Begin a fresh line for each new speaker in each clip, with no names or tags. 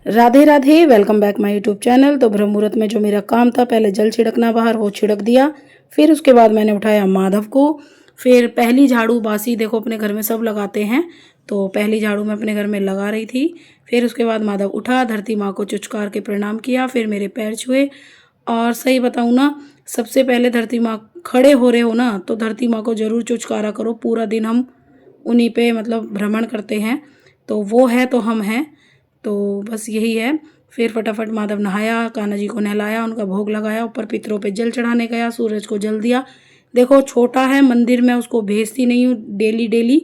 Radhe Radhe, welcome back my YouTube channel. तो ब्रह्म मुहूर्त में जो मेरा काम था, पहले जल छिड़कना बाहर, वो छिड़क दिया। फिर उसके बाद मैंने उठाया माधव को। फिर पहली झाड़ू बासी देखो अपने घर में सब लगाते हैं, तो पहली झाड़ू मैं अपने घर में लगा रही थी। फिर उसके बाद माधव उठा, धरती माँ को चुचकार के प्रणाम किया, फिर मेरे पैर छुए। और सही बताऊँ ना, सबसे पहले धरती माँ खड़े हो रहे हो ना, तो धरती माँ को ज़रूर चुचकारा करो। पूरा दिन हम उन्हीं पे मतलब भ्रमण करते हैं, तो वो है तो हम हैं, तो बस यही है। फिर फटाफट माधव नहाया, कान्हा जी को नहलाया, उनका भोग लगाया, ऊपर पितरों पे जल चढ़ाने गया, सूरज को जल दिया। देखो छोटा है मंदिर में, उसको भेजती नहीं हूँ डेली डेली,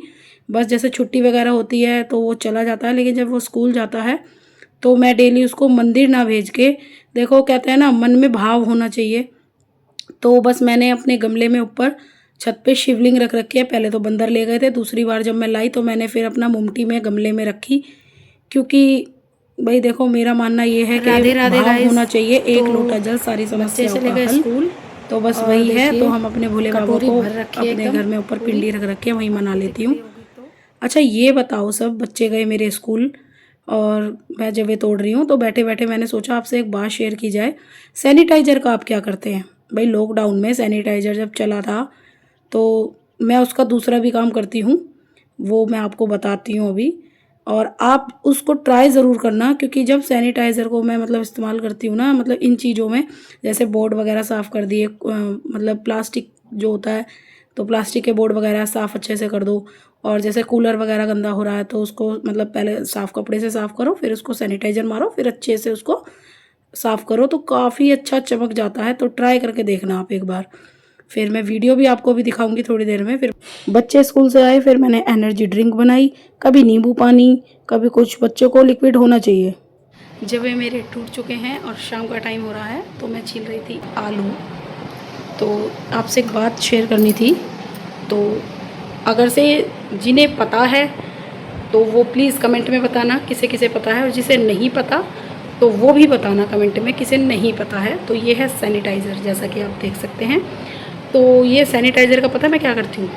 बस जैसे छुट्टी वगैरह होती है तो वो चला जाता है। लेकिन जब वो स्कूल जाता है तो मैं डेली उसको मंदिर ना भेज के, देखो कहते हैं ना मन में भाव होना चाहिए, तो बस मैंने अपने गमले में ऊपर छत पे शिवलिंग रख रखी है। पहले तो बंदर ले गए थे, दूसरी बार जब मैं लाई तो मैंने फिर अपना मुमटी में गमले में रखी, क्योंकि भाई देखो मेरा मानना ये है कि
राधे राधे
भाव
गाइस।
होना चाहिए,
तो
एक लोटा जल सारी
बच्चे
समस्याओं
चले
का
गए
हल।
स्कूल
तो बस
और
वही है, तो
देखिए
हम अपने भोले बाबा
कटोरी
को
भर रखी है
अपने
एकदम
घर में ऊपर
पूरी।
पिंडी रख रखे हैं, वहीं मना
आपको
लेती
दिख
हूँ।
रही होगी तो।
अच्छा ये बताओ, सब बच्चे गए मेरे स्कूल और मैं जब ये तोड़ रही हूँ, तो बैठे बैठे मैंने सोचा आपसे एक बात शेयर की जाए। सैनिटाइज़र का आप क्या करते हैं भाई? लॉकडाउन में सैनिटाइज़र जब चला था, तो मैं उसका दूसरा भी काम करती हूँ, वो मैं आपको बताती हूँ अभी। और आप उसको ट्राई ज़रूर करना, क्योंकि जब सैनिटाइज़र को मैं मतलब इस्तेमाल करती हूँ ना, मतलब इन चीज़ों में, जैसे बोर्ड वगैरह साफ़ कर दिए, मतलब प्लास्टिक जो होता है, तो प्लास्टिक के बोर्ड वगैरह साफ़ अच्छे से कर दो। और जैसे कूलर वगैरह गंदा हो रहा है तो उसको मतलब पहले साफ़ कपड़े से साफ़ करो, फिर उसको सैनिटाइज़र मारो, फिर अच्छे से उसको साफ़ करो, तो काफ़ी अच्छा चमक जाता है। तो ट्राई करके देखना आप एक बार। फिर मैं वीडियो भी आपको भी दिखाऊंगी थोड़ी देर में। फिर बच्चे स्कूल से आए, फिर मैंने एनर्जी ड्रिंक बनाई, कभी नींबू पानी, कभी कुछ, बच्चों को लिक्विड होना चाहिए। जब ये मेरे टूट चुके हैं और शाम का टाइम हो रहा है, तो मैं छील रही थी आलू। तो आपसे एक बात शेयर करनी थी, तो अगर से जिन्हें पता है तो वो प्लीज़ कमेंट में बताना किसे किसे पता है, और जिसे नहीं पता तो वो भी बताना कमेंट में किसे नहीं पता है। तो ये है सैनिटाइज़र, जैसा कि आप देख सकते हैं। तो ये सैनिटाइज़र का पता मैं क्या करती हूँ,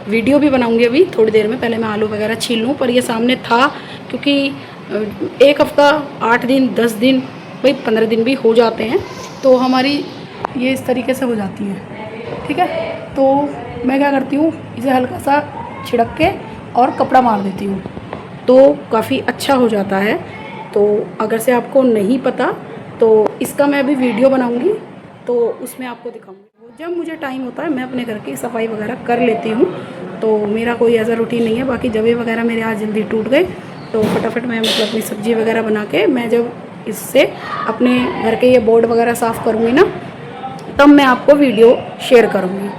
वीडियो भी बनाऊंगी अभी थोड़ी देर में। पहले मैं आलू वगैरह छील लूँ, पर ये सामने था, क्योंकि एक हफ़्ता, 8 दिन, 10 दिन, भाई 15 दिन भी हो जाते हैं, तो हमारी ये इस तरीके से हो जाती है, ठीक है। तो मैं क्या करती हूँ, इसे हल्का सा छिड़क के और कपड़ा मार देती हूँ, तो काफ़ी अच्छा हो जाता है। तो अगर से आपको नहीं पता, तो इसका मैं अभी वीडियो बनाऊंगी, तो उसमें आपको दिखाऊंगी। जब मुझे टाइम होता है मैं अपने घर की सफाई वगैरह कर लेती हूँ, तो मेरा कोई ऐसा रूटीन नहीं है। बाकी जवे वगैरह मेरे आज जल्दी टूट गए, तो फटाफट मैं मतलब अपनी सब्ज़ी वगैरह बना के, मैं जब इससे अपने घर के ये बोर्ड वगैरह साफ़ करूँगी ना, तब मैं आपको वीडियो शेयर करूँगी।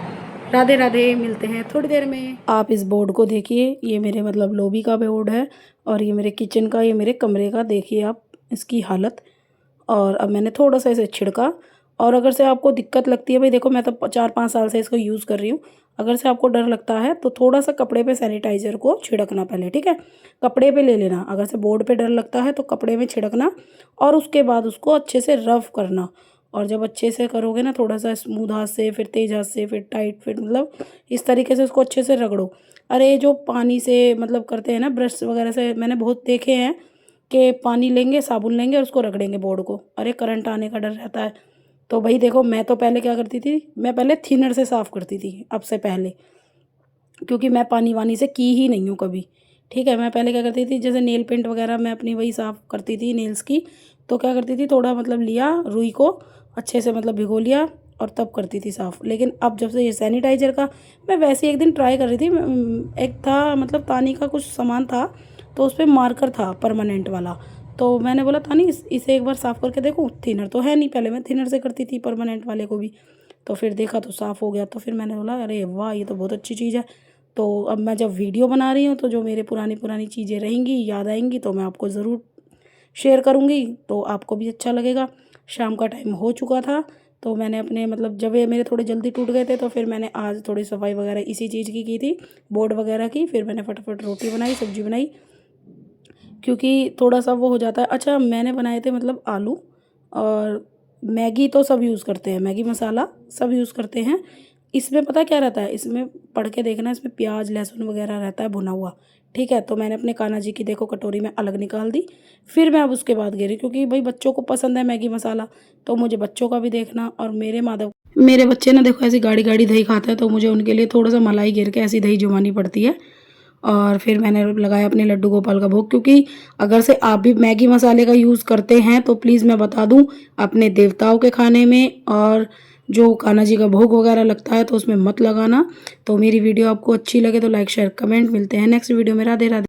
राधे राधे, मिलते हैं थोड़ी देर में। आप इस बोर्ड को देखिए, ये मेरे मतलब लॉबी का बोर्ड है, और ये मेरे किचन का, ये मेरे कमरे का, देखिए आप इसकी हालत। और अब मैंने थोड़ा सा इसे छिड़का। और अगर से आपको दिक्कत लगती है, भाई देखो मैं तो 4-5 साल से इसको यूज़ कर रही हूँ, अगर से आपको डर लगता है तो थोड़ा सा कपड़े पे सैनिटाइज़र को छिड़कना पहले, ठीक है। कपड़े पे ले लेना, अगर से बोर्ड पे डर लगता है तो कपड़े में छिड़कना, और उसके बाद उसको अच्छे से रफ करना। और जब अच्छे से करोगे ना, थोड़ा सा स्मूथ हाथ से, फिर तेज हाथ से, फिर टाइट, फिर मतलब इस तरीके से उसको अच्छे से रगड़ो। अरे जो पानी से मतलब करते हैं ना ब्रश वगैरह से, मैंने बहुत देखे हैं कि पानी लेंगे, साबुन लेंगे और उसको रगड़ेंगे बोर्ड को, अरे करंट आने का डर रहता है। तो भाई देखो मैं तो पहले क्या करती थी, मैं पहले थिनर से साफ़ करती थी, अब से पहले, क्योंकि मैं पानी वानी से की ही नहीं हूँ कभी, ठीक है। मैं पहले क्या करती थी, जैसे नेल पेंट वगैरह मैं अपनी वही साफ़ करती थी नेल्स की, तो क्या करती थी, थोड़ा मतलब लिया रुई को अच्छे से मतलब भिगो लिया, और तब करती थी साफ़। लेकिन अब जब से ये सैनिटाइज़र का, मैं वैसे ही एक दिन ट्राई कर रही थी, एक था मतलब तानी का कुछ सामान था, तो उस पर मार्कर था परमानेंट वाला, तो मैंने बोला तानी इसे एक बार साफ़ करके देखूँ, थिनर तो है नहीं, पहले मैं थिनर से करती थी परमानेंट वाले को भी, तो फिर देखा तो साफ़ हो गया। तो फिर मैंने बोला अरे वाह, ये तो बहुत अच्छी चीज़ है। तो अब मैं जब वीडियो बना रही हूँ, तो जो मेरे पुरानी पुरानी चीज़ें रहेंगी, याद आएंगी, तो मैं आपको ज़रूर शेयर करूँगी, तो आपको भी अच्छा लगेगा। शाम का टाइम हो चुका था, तो मैंने अपने मतलब जब ये मेरे थोड़े जल्दी टूट गए थे, तो फिर मैंने आज थोड़ी सफाई वगैरह इसी चीज़ की थी, बोर्ड वगैरह की। फिर मैंने फटाफट रोटी बनाई, सब्ज़ी बनाई, क्योंकि थोड़ा सा वो हो जाता है। अच्छा मैंने बनाए थे मतलब आलू, और मैगी तो सब यूज़ करते हैं, मैगी मसाला सब यूज़ करते हैं, इसमें पता क्या रहता है, इसमें पढ़ के देखना, इसमें प्याज लहसुन वगैरह रहता है भुना हुआ, ठीक है। तो मैंने अपने कान्हा जी की देखो कटोरी में अलग निकाल दी। फिर मैं अब उसके बाद गिरी, क्योंकि भाई बच्चों को पसंद है मैगी मसाला, तो मुझे बच्चों का भी देखना। और मेरे बच्चे ना देखो ऐसी गाढ़ी गाढ़ी दही खाते हैं, तो मुझे उनके लिए थोड़ा सा मलाई गिर के ऐसी दही जमानी पड़ती है। और फिर मैंने लगाया अपने लड्डू गोपाल का भोग, क्योंकि अगर से आप भी मैगी मसाले का यूज़ करते हैं तो प्लीज़ मैं बता दूं, अपने देवताओं के खाने में और जो कान्हा जी का भोग वगैरह लगता है तो उसमें मत लगाना। तो मेरी वीडियो आपको अच्छी लगे तो लाइक शेयर कमेंट, मिलते हैं नेक्स्ट वीडियो में। राधे राधे।